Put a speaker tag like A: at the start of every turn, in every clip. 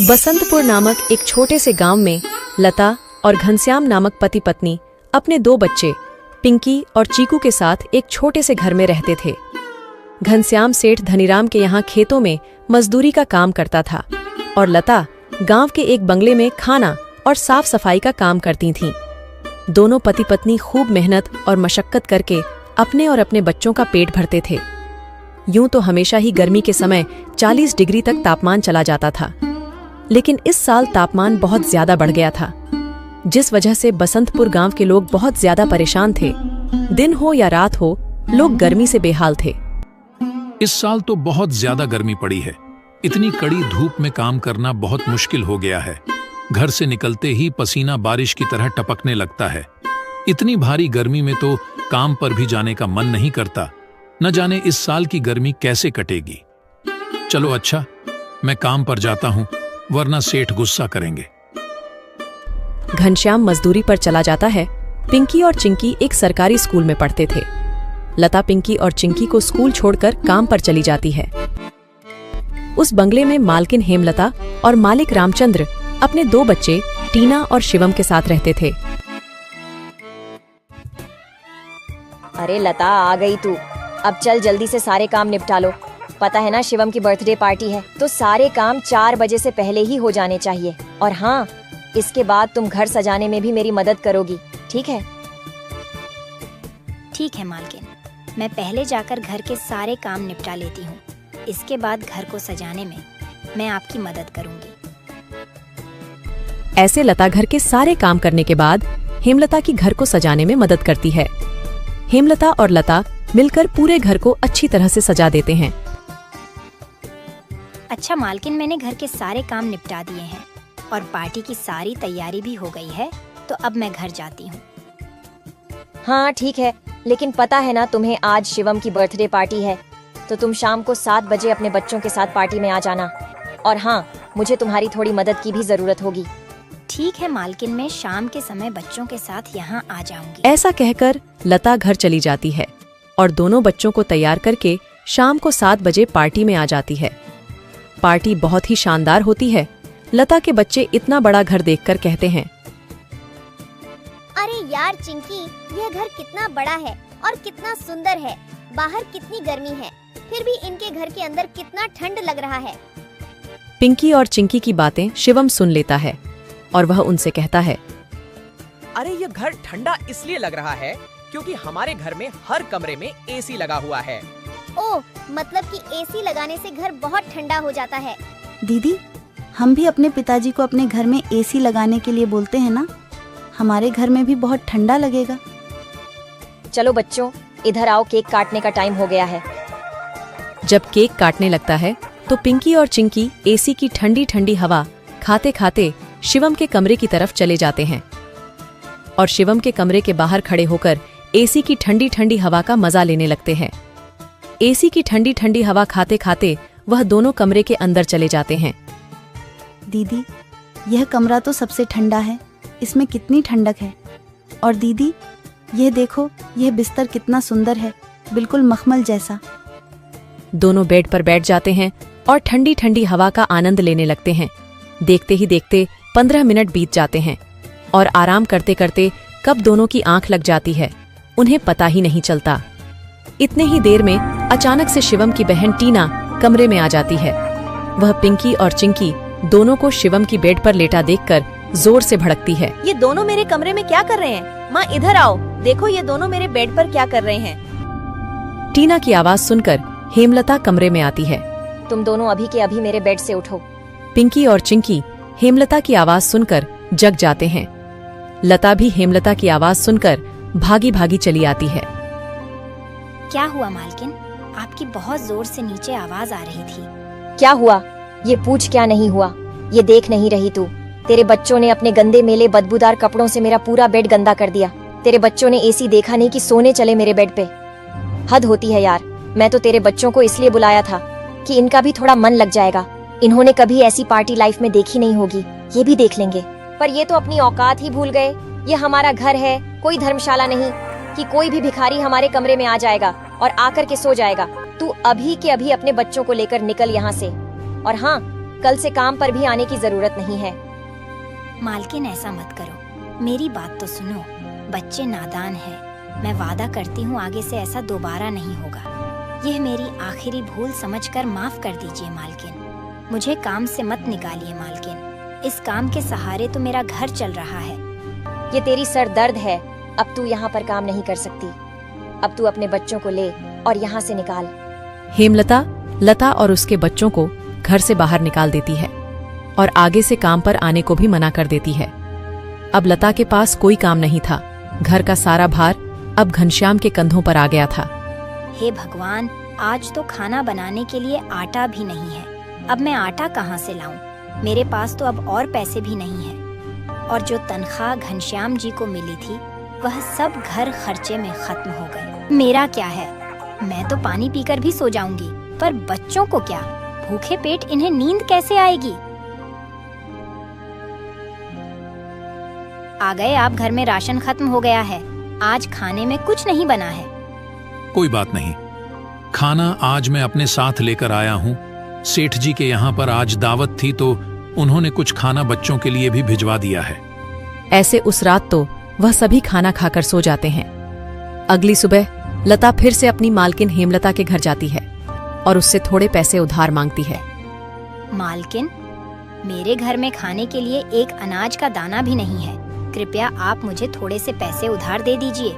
A: बसंतपुर नामक एक छोटे से गांव में लता और घनश्याम नामक पति पत्नी अपने दो बच्चे पिंकी और चीकू के साथ एक छोटे से घर में रहते थे। घनश्याम सेठ धनीराम के यहाँ खेतों में मजदूरी का काम करता था और लता गांव के एक बंगले में खाना और साफ सफाई का काम करती थीं। दोनों पति पत्नी खूब मेहनत और मशक्कत करके अपने और अपने बच्चों का पेट भरते थे। यूं तो हमेशा ही गर्मी के समय 40 डिग्री तक तापमान चला जाता था, लेकिन इस साल तापमान बहुत ज्यादा बढ़ गया था, जिस वजह से बसंतपुर गांव के लोग बहुत ज्यादा परेशान थे। दिन हो या रात हो, लोग गर्मी से बेहाल थे।
B: इस साल तो बहुत ज्यादा गर्मी पड़ी है। इतनी कड़ी धूप में काम करना बहुत मुश्किल हो गया है। घर से निकलते ही पसीना बारिश की तरह टपकने लगता है। इतनी भारी गर्मी में तो काम पर भी जाने का मन नहीं करता। न जाने इस साल की गर्मी कैसे कटेगी। चलो अच्छा, मैं काम पर जाता हूँ, वरना सेठ गुस्सा करेंगे।
A: घनश्याम मजदूरी पर चला जाता है। पिंकी और चिंकी एक सरकारी स्कूल में पढ़ते थे। लता पिंकी और चिंकी को स्कूल छोड़कर काम पर चली जाती है। उस बंगले में मालकिन हेमलता और मालिक रामचंद्र अपने दो बच्चे टीना और शिवम के साथ रहते थे।
C: अरे लता, आ गई तू। अब चल जल्दी से सारे काम निपटा लो। पता है ना, शिवम की बर्थडे पार्टी है, तो सारे काम 4 बजे से पहले ही हो जाने चाहिए। और हाँ, इसके बाद तुम घर सजाने में भी मेरी मदद करोगी, ठीक है?
D: ठीक है मालकिन, मैं पहले जाकर घर के सारे काम निपटा लेती हूँ। इसके बाद घर को सजाने में मैं आपकी मदद करूँगी।
A: ऐसे लता घर के सारे काम करने के बाद हेमलता की घर को सजाने में मदद करती है। हेमलता और लता मिलकर पूरे घर को अच्छी तरह से सजा देते हैं।
D: अच्छा मालकिन, मैंने घर के सारे काम निपटा दिए हैं और पार्टी की सारी तैयारी भी हो गई है, तो अब मैं घर जाती हूँ।
C: हाँ ठीक है, लेकिन पता है ना तुम्हें, आज शिवम की बर्थडे पार्टी है, तो तुम शाम को 7 बजे अपने बच्चों के साथ पार्टी में आ जाना। और हाँ, मुझे तुम्हारी थोड़ी मदद की भी जरूरत होगी।
D: ठीक है मालकिन, मैं शाम के समय बच्चों के साथ यहाँ आ जाऊंगी।
A: ऐसा कहकर लता घर चली जाती है और दोनों बच्चों को तैयार करके शाम को 7 बजे पार्टी में आ जाती है। पार्टी बहुत ही शानदार होती है। लता के बच्चे इतना बड़ा घर देखकर कहते हैं,
E: अरे यार चिंकी, यह घर कितना बड़ा है और कितना सुंदर है। बाहर कितनी गर्मी है, फिर भी इनके घर के अंदर कितना ठंड लग रहा है।
A: पिंकी और चिंकी की बातें शिवम सुन लेता है और वह उनसे कहता है,
F: अरे ये घर ठंडा इसलिए लग रहा है क्योंकि हमारे घर में हर कमरे में एसी लगा हुआ है।
E: ओह, मतलब कि एसी लगाने से घर बहुत ठंडा हो जाता है।
G: दीदी, हम भी अपने पिताजी को अपने घर में एसी लगाने के लिए बोलते हैं ना, हमारे घर में भी बहुत ठंडा लगेगा।
C: चलो बच्चों, इधर आओ, केक काटने का टाइम हो गया है।
A: जब केक काटने लगता है तो पिंकी और चिंकी एसी की ठंडी ठंडी हवा खाते खाते शिवम के कमरे की तरफ चले जाते हैं और शिवम के कमरे के बाहर खड़े होकर एसी की ठंडी ठंडी हवा का मजा लेने लगते हैं। एसी की ठंडी ठंडी हवा खाते खाते वह दोनों कमरे के अंदर चले जाते हैं।
G: दीदी, यह कमरा तो सबसे ठंडा है, इसमें कितनी ठंडक है। और दीदी, यह देखो, यह बिस्तर कितना सुंदर है, बिल्कुल मखमल जैसा।
A: दोनों बेड पर बैठ जाते हैं और ठंडी ठंडी हवा का आनंद लेने लगते हैं। देखते ही देखते 15 मिनट बीत जाते हैं और आराम करते करते कब दोनों की आंख लग जाती है, उन्हें पता ही नहीं चलता। इतने ही देर में अचानक से शिवम की बहन टीना कमरे में आ जाती है। वह पिंकी और चिंकी दोनों को शिवम की बेड पर लेटा देखकर जोर से भड़कती है।
C: ये दोनों मेरे कमरे में क्या कर रहे हैं? माँ इधर आओ, देखो ये दोनों मेरे बेड पर क्या कर रहे हैं।
A: टीना की आवाज सुनकर हेमलता कमरे में आती है।
C: तुम दोनों अभी के अभी मेरे बेड से उठो।
A: पिंकी और चिंकी हेमलता की आवाज सुनकर जग जाते हैं। लता भी हेमलता की आवाज सुनकर भागी भागी चली आती है।
D: क्या हुआ मालकिन? आपकी बहुत जोर से नीचे आवाज आ रही थी।
C: क्या हुआ? ये पूछ, क्या नहीं हुआ? ये देख नहीं रही तू? तेरे बच्चों ने अपने गंदे मेले बदबूदार कपड़ों से मेरा पूरा बेड गंदा कर दिया। तेरे बच्चों ने एसी देखा नहीं कि सोने चले मेरे बेड पे। हद होती है यार। मैं तो तेरे बच्चों को इसलिए बुलाया था कि इनका भी थोड़ा मन लग जाएगा। इन्होंने कभी ऐसी पार्टी लाइफ में देखी नहीं होगी, ये भी देख लेंगे। पर ये तो अपनी औकात ही भूल गए। ये हमारा घर है, कोई धर्मशाला नहीं कि कोई भी भिखारी हमारे कमरे में आ जाएगा और आकर के सो जाएगा। तू अभी के अभी अपने बच्चों को लेकर निकल यहाँ से। और हाँ, कल से काम पर भी आने की जरूरत नहीं है।
D: मालकिन ऐसा मत करो, मेरी बात तो सुनो। बच्चे नादान हैं। मैं वादा करती हूँ आगे से ऐसा दोबारा नहीं होगा। यह मेरी आखिरी भूल समझकर माफ कर दीजिए मालकिन। मुझे काम से मत निकालिए मालकिन। इस काम के सहारे तो मेरा घर चल रहा है।
C: ये तेरी सर दर्द है। अब तू यहाँ पर काम नहीं कर सकती। अब तू अपने बच्चों को ले और यहाँ से निकाल।
A: हेमलता लता और उसके बच्चों को घर से बाहर निकाल देती है और आगे से काम पर आने को भी मना कर देती है। अब लता के पास कोई काम नहीं था। घर का सारा भार अब घनश्याम के कंधों पर आ गया था।
D: हे भगवान, आज तो खाना बनाने के लिए आटा भी नहीं है। अब मैं आटा कहाँ से लाऊं? मेरे पास तो अब और पैसे भी नहीं है। और जो तनख्वाह घनश्याम जी को मिली थी वह सब घर खर्चे में खत्म हो गए। मेरा क्या है? मैं तो पानी पीकर भी सो जाऊंगी, पर बच्चों को क्या? भूखे पेट इन्हें नींद कैसे आएगी? आ गए आप। घर में राशन खत्म हो गया है। आज खाने में कुछ नहीं बना है।
B: कोई बात नहीं, खाना आज मैं अपने साथ लेकर आया हूँ। सेठ जी के यहाँ पर आज दावत थी तो उन्होंने कुछ खाना बच्चों के लिए भी भिजवा दिया है।
A: ऐसे उस रात तो वह सभी खाना खाकर सो जाते हैं। अगली सुबह लता फिर से अपनी मालकिन हेमलता के घर जाती है और उससे थोड़े पैसे उधार मांगती है।
D: मालकिन, मेरे घर में खाने के लिए एक अनाज का दाना भी नहीं है। कृपया आप मुझे थोड़े से पैसे उधार दे दीजिए।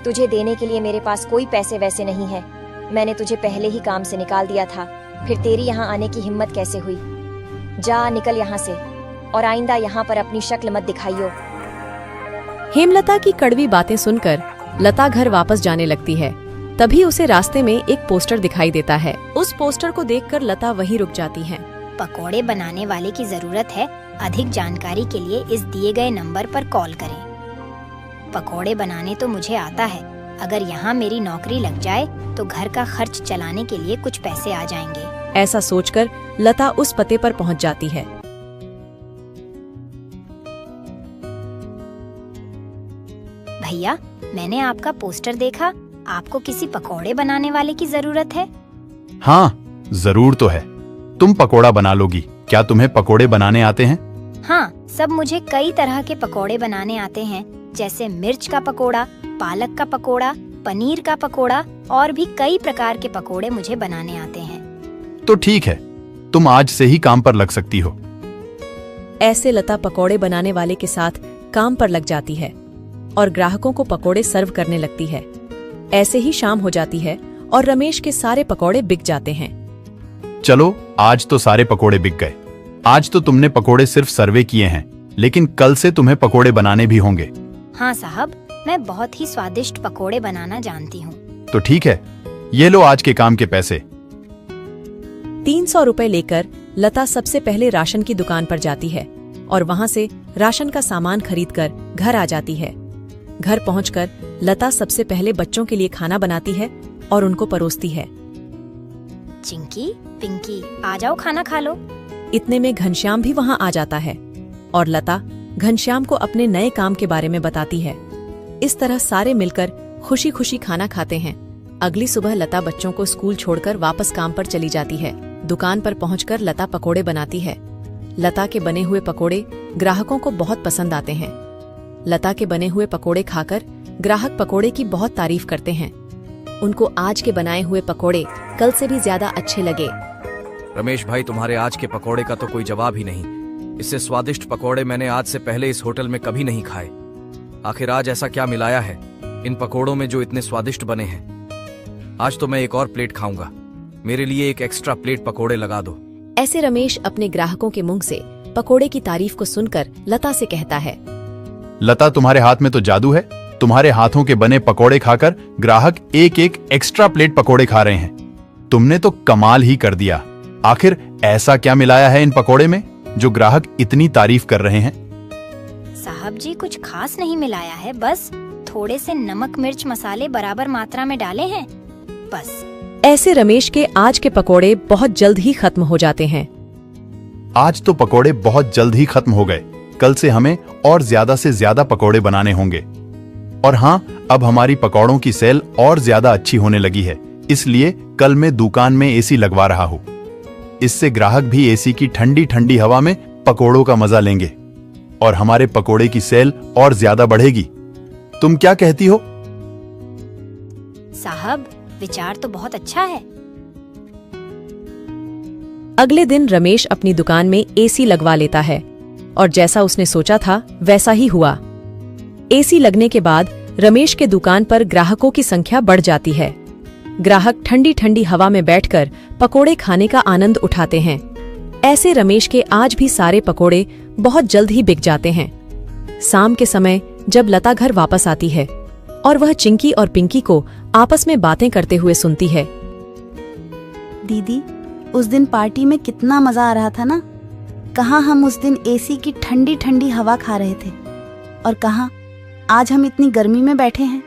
C: तुझे देने के लिए मेरे पास कोई पैसे वैसे नहीं है। मैंने तुझे पहले ही काम से निकाल दिया था, फिर तेरी यहाँ आने की हिम्मत कैसे हुई? जा निकल यहाँ से और आइंदा यहाँ पर अपनी शक्ल मत दिखाइयो।
A: हेमलता की कड़वी बातें सुनकर लता घर वापस जाने लगती है। तभी उसे रास्ते में एक पोस्टर दिखाई देता है। उस पोस्टर को देखकर लता वहीं रुक जाती है।
D: पकोड़े बनाने वाले की जरूरत है। अधिक जानकारी के लिए इस दिए गए नंबर पर कॉल करें। पकोड़े बनाने तो मुझे आता है। अगर यहाँ मेरी नौकरी लग जाए तो घर का खर्च चलाने के लिए कुछ पैसे आ जाएंगे।
A: ऐसा सोचकर लता उस पते पर पहुंच जाती है।
D: भैया, मैंने आपका पोस्टर देखा। आपको किसी पकोड़े बनाने वाले की जरूरत है?
H: हाँ, जरूर तो है। तुम पकोड़ा बना लोगी। क्या तुम्हें पकोड़े बनाने आते हैं?
D: हाँ, सब मुझे कई तरह के पकोड़े बनाने आते हैं, जैसे मिर्च का पकोड़ा, पालक का पकोड़ा, पनीर का पकोड़ा और भी कई प्रकार के पकोड़े मुझे बनाने आते हैं।
H: तो ठीक है, तुम आज से ही काम पर लग सकती हो।
A: ऐसे लता पकोड़े बनाने वाले के साथ काम पर लग जाती है और ग्राहकों को पकोड़े सर्व करने लगती है। ऐसे ही शाम हो जाती है और रमेश के सारे पकोड़े बिक जाते हैं।
H: चलो, आज तो सारे पकोड़े बिक गए। आज तो तुमने पकोड़े सिर्फ सर्वे किए हैं, लेकिन कल से तुम्हें पकोड़े बनाने भी होंगे।
D: हाँ साहब, मैं बहुत ही स्वादिष्ट पकोड़े बनाना जानती हूँ।
H: तो ठीक है, ये लो आज के काम के पैसे।
A: 300 रुपए लेकर लता सबसे पहले राशन की दुकान पर जाती है और वहां से राशन का सामान खरीदकर घर आ जाती है। घर पहुंचकर लता सबसे पहले बच्चों के लिए खाना बनाती है और उनको परोसती है।
D: चिंकी, पिंकी, आ जाओ खाना खा लो।
A: इतने में घनश्याम भी वहां आ जाता है और लता घनश्याम को अपने नए काम के बारे में बताती है। इस तरह सारे मिलकर खुशी खुशी खाना खाते हैं। अगली सुबह लता बच्चों को स्कूल छोड़कर वापस काम पर चली जाती है। दुकान पर पहुंचकर लता पकोड़े बनाती है। लता के बने हुए पकोड़े ग्राहकों को बहुत पसंद आते हैं। लता के बने हुए पकोड़े खाकर ग्राहक पकोड़े की बहुत तारीफ करते हैं। उनको आज के बनाए हुए पकोड़े कल से भी ज्यादा अच्छे लगे।
I: रमेश भाई, तुम्हारे आज के पकोड़े का तो कोई जवाब ही नहीं। इससे स्वादिष्ट पकोड़े मैंने आज से पहले इस होटल में कभी नहीं खाए। आखिर आज ऐसा क्या मिलाया है इन पकोड़ों में जो इतने स्वादिष्ट बने हैं? आज तो मैं एक और प्लेट खाऊंगा। मेरे लिए एक एक्स्ट्रा प्लेट पकोड़े लगा दो।
A: ऐसे रमेश अपने ग्राहकों के मुंह से पकोड़े की तारीफ को सुनकर लता से कहता है,
H: लता, तुम्हारे हाथ में तो जादू है। तुम्हारे हाथों के बने पकोड़े खाकर ग्राहक एक एक एक्स्ट्रा प्लेट पकोड़े खा रहे हैं। तुमने तो कमाल ही कर दिया। आखिर ऐसा क्या मिलाया है इन पकोड़े में जो ग्राहक इतनी तारीफ कर रहे हैं?
D: साहब जी, कुछ खास नहीं मिलाया है, बस थोड़े से नमक मिर्च मसाले बराबर मात्रा में डाले हैं, बस।
A: ऐसे रमेश के आज के पकोड़े बहुत जल्द ही खत्म हो जाते हैं।
H: आज तो पकोड़े बहुत जल्द ही खत्म हो गए। कल से हमें और ज्यादा से ज्यादा पकोड़े बनाने होंगे। और हाँ, अब हमारी पकोड़ों की सेल और ज्यादा अच्छी होने लगी है, इसलिए कल मैं दुकान में एसी लगवा रहा हूँ। इससे ग्राहक भी एसी की ठंडी ठंडी हवा में पकोड़ों का मजा लेंगे और हमारे पकोड़े की सेल और ज्यादा बढ़ेगी। तुम क्या कहती हो?
D: साहब, विचार तो बहुत अच्छा है।
A: अगले दिन रमेश अपनी दुकान में एसी लगवा लेता है और जैसा उसने सोचा था वैसा ही हुआ। एसी लगने के बाद रमेश के दुकान पर ग्राहकों की संख्या बढ़ जाती है। ग्राहक ठंडी ठंडी हवा में बैठकर पकोड़े खाने का आनंद उठाते हैं। ऐसे रमेश के आज भी सारे पकोड़े बहुत जल्द ही बिक जाते हैं। शाम के समय जब लता घर वापस आती है और वह चिंकी और पिंकी को आपस में बातें करते हुए सुनती है।
G: दीदी, उस दिन पार्टी में कितना मजा आ रहा था ना। कहाँ हम उस दिन एसी की ठंडी ठंडी हवा खा रहे थे और कहाँ आज हम इतनी गर्मी में बैठे हैं।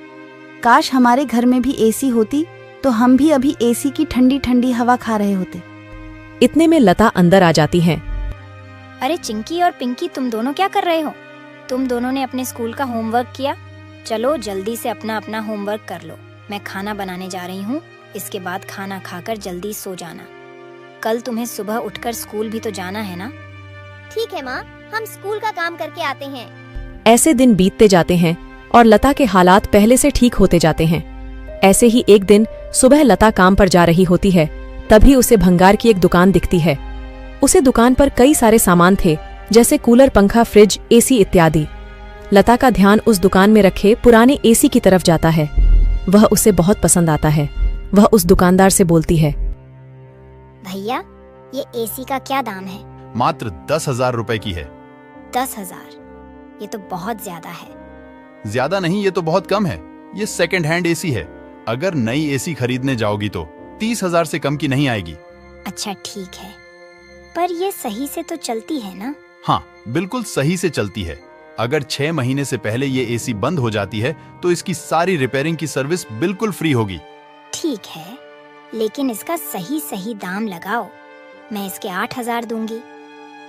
G: काश हमारे घर में भी एसी होती तो हम भी अभी एसी की ठंडी ठंडी हवा खा रहे होते।
A: इतने में लता अंदर आ जाती है।
D: अरे चिंकी और पिंकी, तुम दोनों क्या कर रहे हो? तुम दोनों ने अपने स्कूल का होमवर्क किया? चलो जल्दी से अपना अपना होमवर्क कर लो। मैं खाना बनाने जा रही हूँ। इसके बाद खाना खाकर जल्दी सो जाना। कल तुम्हें सुबह उठकर स्कूल भी तो जाना है ना।
E: ठीक है माँ, हम स्कूल का काम करके आते हैं।
A: ऐसे दिन बीतते जाते हैं और लता के हालात पहले से ठीक होते जाते हैं। ऐसे ही एक दिन सुबह लता काम पर जा रही होती है, तभी उसे भंगार की एक दुकान दिखती है। उसे दुकान पर कई सारे सामान थे, जैसे कूलर, पंखा, फ्रिज, एसी इत्यादि। लता का ध्यान उस दुकान में रखे पुराने एसी की तरफ जाता है। वह उसे बहुत पसंद आता है। वह उस दुकानदार से बोलती है,
D: भैया, ये एसी का क्या दाम है?
H: मात्र 10,000 रुपए की है।
D: 10,000? ये तो बहुत ज्यादा है।
H: ज्यादा नहीं, ये तो बहुत कम है। ये सेकंड हैंड एसी है। अगर नई एसी खरीदने जाओगी तो 30,000 से कम की नहीं आएगी।
D: अच्छा ठीक है, पर ये सही से तो चलती है ना?
H: हाँ, बिल्कुल सही से चलती है। अगर 6 महीने से पहले ये एसी बंद हो जाती है तो इसकी सारी रिपेयरिंग की सर्विस बिल्कुल फ्री होगी।
D: ठीक है, लेकिन इसका सही सही दाम लगाओ। मैं इसके 8,000 दूंगी।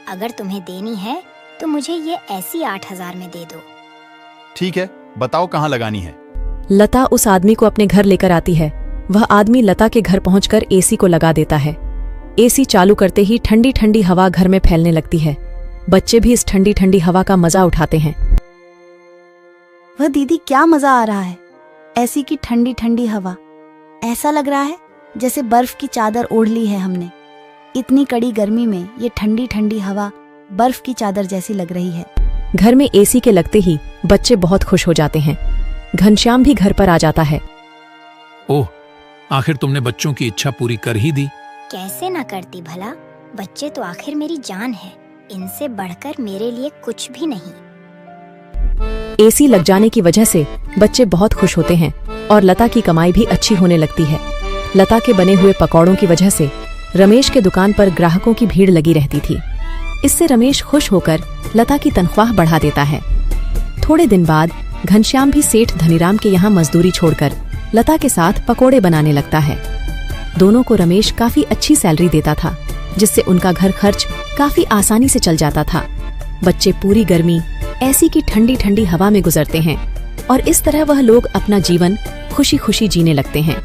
D: अगर तुम्हें देनी है तो मुझे ये ऐसी 8,000 में दे दो।
H: ठीक है, बताओ कहाँ लगानी है।
A: लता उस आदमी को अपने घर लेकर आती है। वह आदमी लता के घर पहुंचकर एसी को लगा देता है। एसी चालू करते ही ठंडी ठंडी हवा घर में फैलने लगती है। बच्चे भी इस ठंडी ठंडी हवा का मजा उठाते हैं।
G: वह दीदी, क्या मजा आ रहा है। एसी की ठंडी ठंडी हवा, ऐसा लग रहा है जैसे बर्फ की चादर ओढ़ ली है हमने। इतनी कड़ी गर्मी में ये ठंडी ठंडी हवा बर्फ की चादर जैसी लग रही है।
A: घर में एसी के लगते ही बच्चे बहुत खुश हो जाते हैं। घनश्याम भी घर पर आ जाता है।
B: ओह, आखिर तुमने बच्चों की इच्छा पूरी कर ही दी।
D: कैसे ना करती भला। बच्चे तो आखिर मेरी जान है। इनसे बढ़कर मेरे लिए कुछ भी नहीं।
A: एसी लग जाने की वजह से बच्चे बहुत खुश होते हैं और लता की कमाई भी अच्छी होने लगती है। लता के बने हुए पकौड़ों की वजह से रमेश के दुकान पर ग्राहकों की भीड़ लगी रहती थी। इससे रमेश खुश होकर लता की तनख्वाह बढ़ा देता है। थोड़े दिन बाद घनश्याम भी सेठ धनीराम के यहाँ मजदूरी छोड़कर लता के साथ पकोड़े बनाने लगता है। दोनों को रमेश काफी अच्छी सैलरी देता था, जिससे उनका घर खर्च काफी आसानी से चल जाता था। बच्चे पूरी गर्मी ऐसी की ठंडी ठंडी हवा में गुजरते हैं और इस तरह वह लोग अपना जीवन खुशी खुशी जीने लगते हैं।